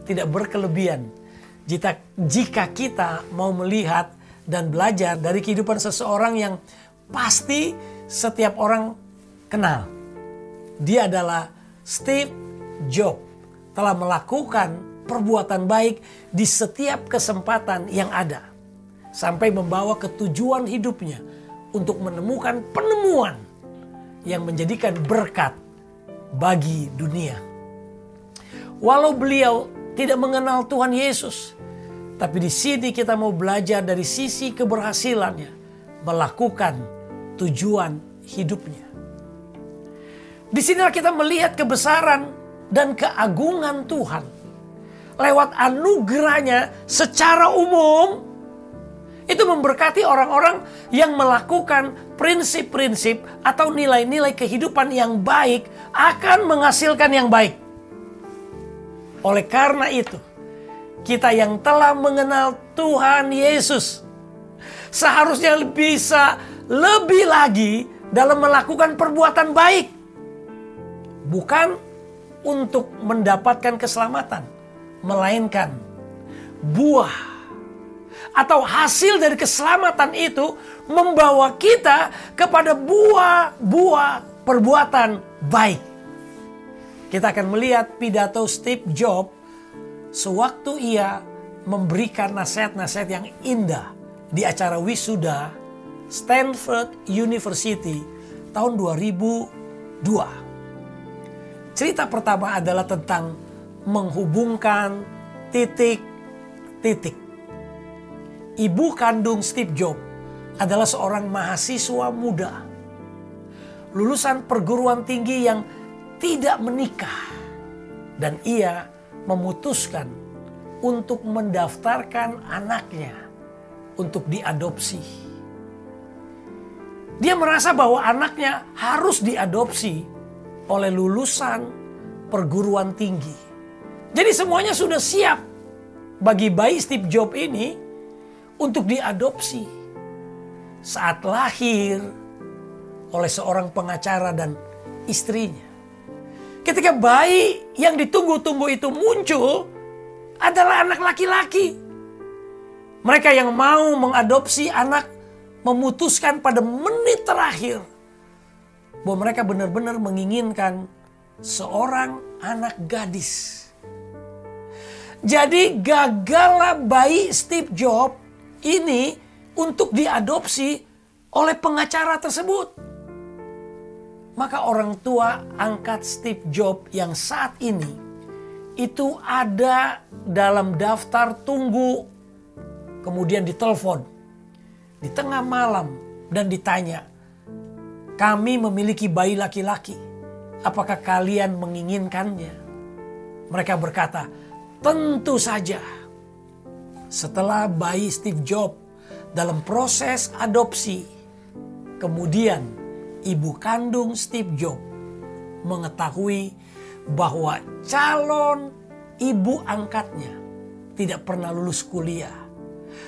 tidak berkelebihan jika kita mau melihat dan belajar dari kehidupan seseorang yang pasti setiap orang kenal. Dia adalah Steve Jobs, telah melakukan perbuatan baik di setiap kesempatan yang ada, sampai membawa ketujuan hidupnya untuk menemukan penemuan yang menjadikan berkat bagi dunia. Walau beliau tidak mengenal Tuhan Yesus, tapi di sini kita mau belajar dari sisi keberhasilannya melakukan tujuan hidupnya. Di sinilah kita melihat kebesaran dan keagungan Tuhan. Lewat anugerahnya secara umum, itu memberkati orang-orang yang melakukan prinsip-prinsip atau nilai-nilai kehidupan yang baik akan menghasilkan yang baik. Oleh karena itu, kita yang telah mengenal Tuhan Yesus seharusnya bisa lebih lagi dalam melakukan perbuatan baik. Bukan untuk mendapatkan keselamatan, melainkan buah atau hasil dari keselamatan itu membawa kita kepada buah-buah perbuatan baik. Kita akan melihat pidato Steve Jobs sewaktu ia memberikan nasihat-nasihat yang indah di acara wisuda Stanford University tahun 2002. Cerita pertama adalah tentang menghubungkan titik-titik. Ibu kandung Steve Jobs adalah seorang mahasiswa muda, lulusan perguruan tinggi yang tidak menikah, dan ia memutuskan untuk mendaftarkan anaknya untuk diadopsi. Dia merasa bahwa anaknya harus diadopsi oleh lulusan perguruan tinggi. Jadi semuanya sudah siap bagi bayi Steve Jobs ini untuk diadopsi. Saat lahir oleh seorang pengacara dan istrinya. Ketika bayi yang ditunggu-tunggu itu muncul adalah anak laki-laki. Mereka yang mau mengadopsi anak memutuskan pada menit terakhir bahwa mereka benar-benar menginginkan seorang anak gadis. Jadi gagallah bayi Steve Jobs ini untuk diadopsi oleh pengacara tersebut. Maka orang tua angkat Steve Jobs yang saat ini itu ada dalam daftar tunggu, kemudian ditelepon di tengah malam dan ditanya, "Kami memiliki bayi laki-laki, apakah kalian menginginkannya?" Mereka berkata, "Tentu saja." Setelah bayi Steve Jobs dalam proses adopsi, kemudian ibu kandung Steve Jobs mengetahui bahwa calon ibu angkatnya tidak pernah lulus kuliah.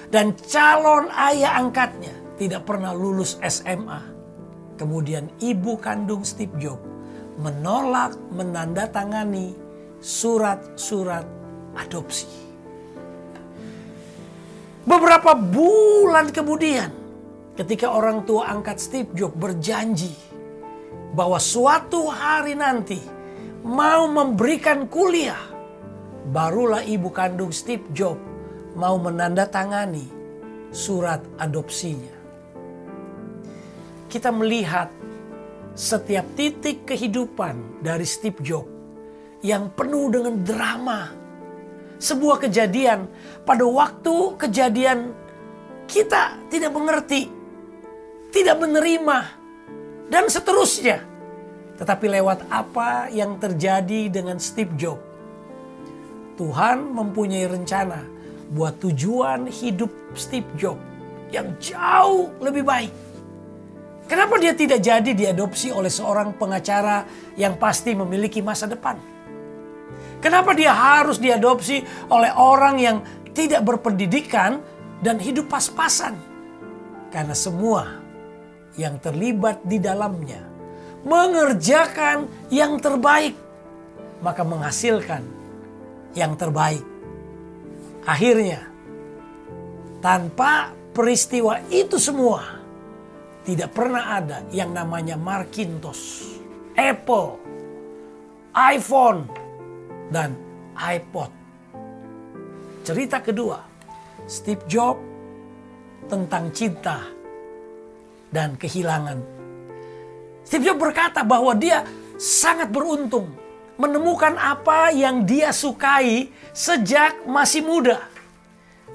Dan calon ayah angkatnya tidak pernah lulus SMA. Kemudian ibu kandung Steve Jobs menolak menandatangani surat-surat adopsi. Beberapa bulan kemudian, ketika orang tua angkat Steve Jobs berjanji bahwa suatu hari nanti mau memberikan kuliah, barulah ibu kandung Steve Jobs mau menandatangani surat adopsinya. Kita melihat setiap titik kehidupan dari Steve Jobs yang penuh dengan drama. Sebuah kejadian, pada waktu kejadian kita tidak mengerti, tidak menerima, dan seterusnya. Tetapi lewat apa yang terjadi dengan Steve Jobs, Tuhan mempunyai rencana buat tujuan hidup Steve Jobs yang jauh lebih baik. Kenapa dia tidak jadi diadopsi oleh seorang pengacara yang pasti memiliki masa depan? Kenapa dia harus diadopsi oleh orang yang tidak berpendidikan dan hidup pas-pasan? Karena semua yang terlibat di dalamnya mengerjakan yang terbaik, maka menghasilkan yang terbaik. Akhirnya, tanpa peristiwa itu semua, tidak pernah ada yang namanya Macintosh, Apple, iPhone, dan iPod. Cerita kedua, Steve Jobs tentang cinta dan kehilangan. Steve Jobs berkata bahwa dia sangat beruntung menemukan apa yang dia sukai sejak masih muda.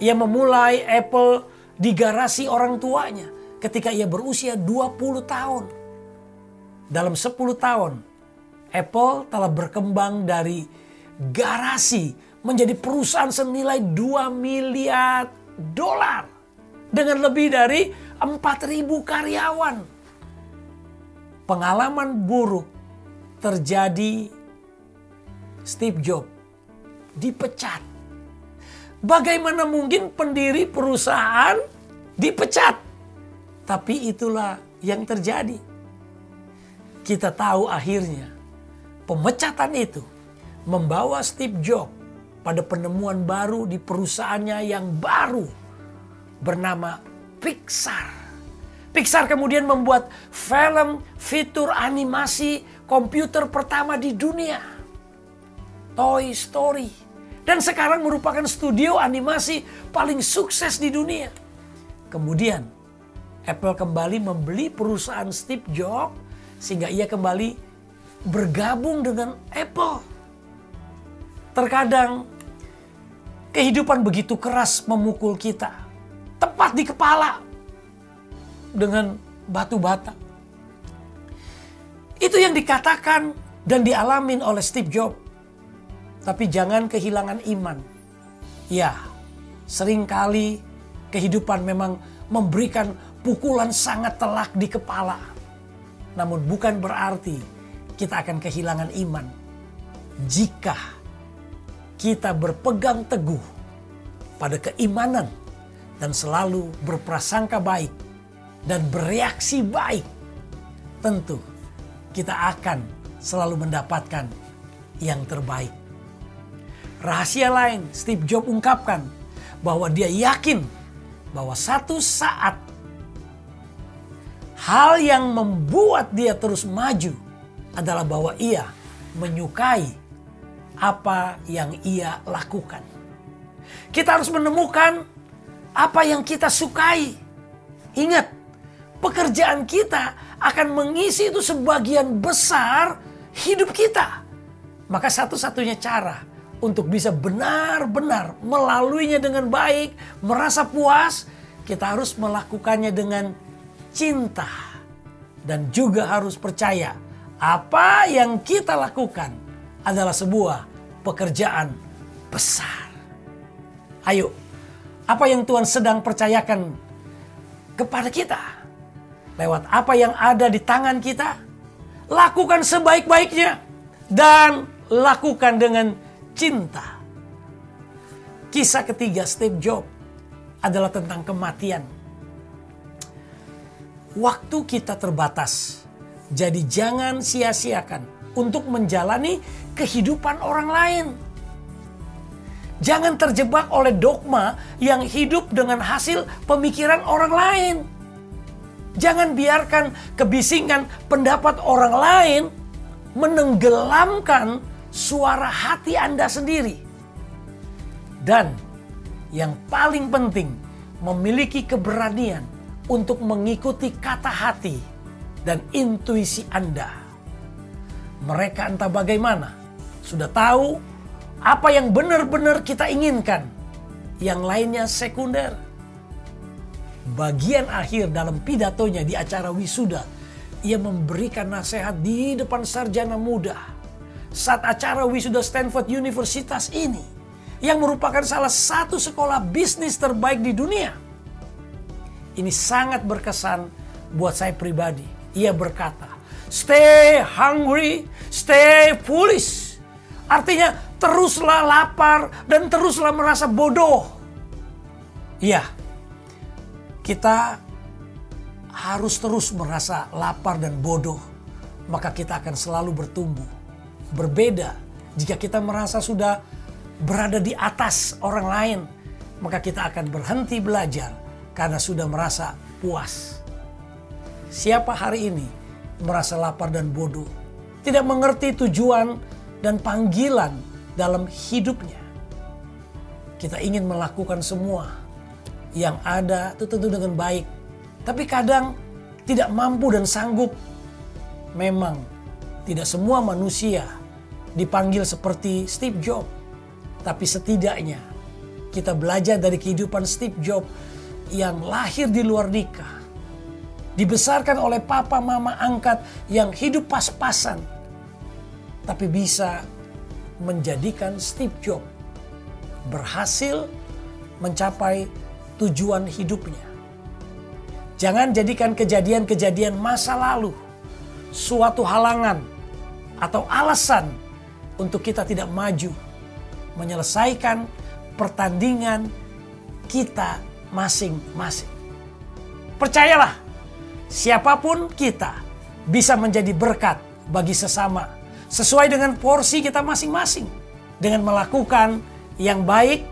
Ia memulai Apple di garasi orang tuanya ketika ia berusia 20 tahun. Dalam 10 tahun, Apple telah berkembang dari garasi menjadi perusahaan senilai 2 miliar dolar dengan lebih dari 4.000 karyawan. Pengalaman buruk terjadi. Steve Jobs dipecat. Bagaimana mungkin pendiri perusahaan dipecat? Tapi itulah yang terjadi. Kita tahu akhirnya pemecatan itu membawa Steve Jobs pada penemuan baru di perusahaannya yang baru bernama Pixar. Pixar kemudian membuat film fitur animasi komputer pertama di dunia, Toy Story. Dan sekarang merupakan studio animasi paling sukses di dunia. Kemudian Apple kembali membeli perusahaan Steve Jobs sehingga ia kembali bergabung dengan Apple. Terkadang kehidupan begitu keras memukul kita, tepat di kepala dengan batu bata. Itu yang dikatakan dan dialamin oleh Steve Jobs. Tapi jangan kehilangan iman. Ya, seringkali kehidupan memang memberikan pukulan sangat telak di kepala. Namun bukan berarti kita akan kehilangan iman. Jika kita berpegang teguh pada keimanan dan selalu berprasangka baik dan bereaksi baik, tentu kita akan selalu mendapatkan yang terbaik. Rahasia lain Steve Jobs ungkapkan bahwa dia yakin bahwa satu saat hal yang membuat dia terus maju adalah bahwa ia menyukai apa yang ia lakukan. Kita harus menemukan apa yang kita sukai. Ingat, pekerjaan kita akan mengisi itu sebagian besar hidup kita. Maka satu-satunya cara untuk bisa benar-benar melaluinya dengan baik, merasa puas, kita harus melakukannya dengan cinta. Dan juga harus percaya apa yang kita lakukan adalah sebuah pekerjaan besar. Ayo, apa yang Tuhan sedang percayakan kepada kita? Lewat apa yang ada di tangan kita, lakukan sebaik-baiknya dan lakukan dengan cinta. Kisah ketiga Steve Jobs adalah tentang kematian. Waktu kita terbatas, jadi jangan sia-siakan untuk menjalani kehidupan orang lain. Jangan terjebak oleh dogma yang hidup dengan hasil pemikiran orang lain. Jangan biarkan kebisingan pendapat orang lain menenggelamkan suara hati Anda sendiri. Dan yang paling penting, memiliki keberanian untuk mengikuti kata hati dan intuisi Anda. Mereka entah bagaimana sudah tahu apa yang benar-benar kita inginkan. Yang lainnya sekunder. Bagian akhir dalam pidatonya di acara wisuda, ia memberikan nasihat di depan sarjana muda. Saat acara wisuda Stanford Universitas ini, yang merupakan salah satu sekolah bisnis terbaik di dunia. Ini sangat berkesan buat saya pribadi. Ia berkata, stay hungry, stay foolish. Artinya teruslah lapar dan teruslah merasa bodoh. Iya, kita harus terus merasa lapar dan bodoh. Maka kita akan selalu bertumbuh. Berbeda jika kita merasa sudah berada di atas orang lain, maka kita akan berhenti belajar karena sudah merasa puas. Siapa hari ini merasa lapar dan bodoh, tidak mengerti tujuan dan panggilan dalam hidupnya? Kita ingin melakukan semua yang ada itu tentu dengan baik, tapi kadang tidak mampu dan sanggup. Memang tidak semua manusia dipanggil seperti Steve Jobs, tapi setidaknya kita belajar dari kehidupan Steve Jobs yang lahir di luar nikah, dibesarkan oleh papa mama angkat yang hidup pas-pasan, tapi bisa menjadikan Steve Jobs berhasil mencapai tujuan hidupnya. Jangan jadikan kejadian-kejadian masa lalu suatu halangan atau alasan untuk kita tidak maju menyelesaikan pertandingan kita masing-masing. Percayalah, siapapun kita bisa menjadi berkat bagi sesama sesuai dengan porsi kita masing-masing, dengan melakukan yang baik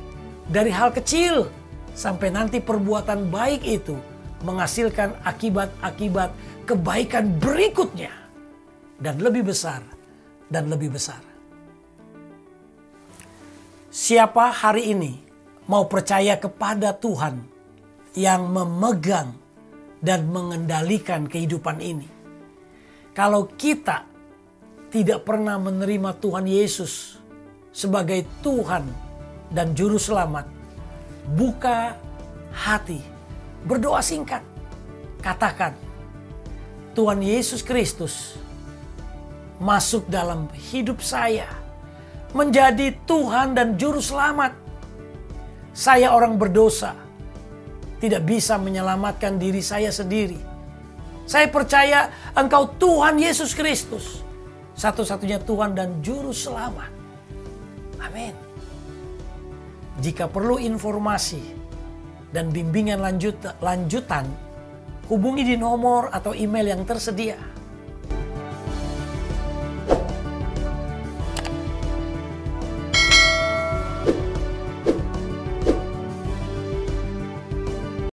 dari hal kecil sampai nanti perbuatan baik itu menghasilkan akibat-akibat kebaikan berikutnya dan lebih besar dan lebih besar. Siapa hari ini mau percaya kepada Tuhan yang memegang dan mengendalikan kehidupan ini? Kalau kita tidak pernah menerima Tuhan Yesus sebagai Tuhan dan Juru Selamat, buka hati, berdoa singkat, katakan, Tuhan Yesus Kristus masuk dalam hidup saya, menjadi Tuhan dan Juru Selamat. Saya orang berdosa, tidak bisa menyelamatkan diri saya sendiri. Saya percaya Engkau Tuhan Yesus Kristus, satu-satunya Tuhan dan Juru Selamat. Amin. Jika perlu informasi dan bimbingan lanjutan, hubungi di nomor atau email yang tersedia.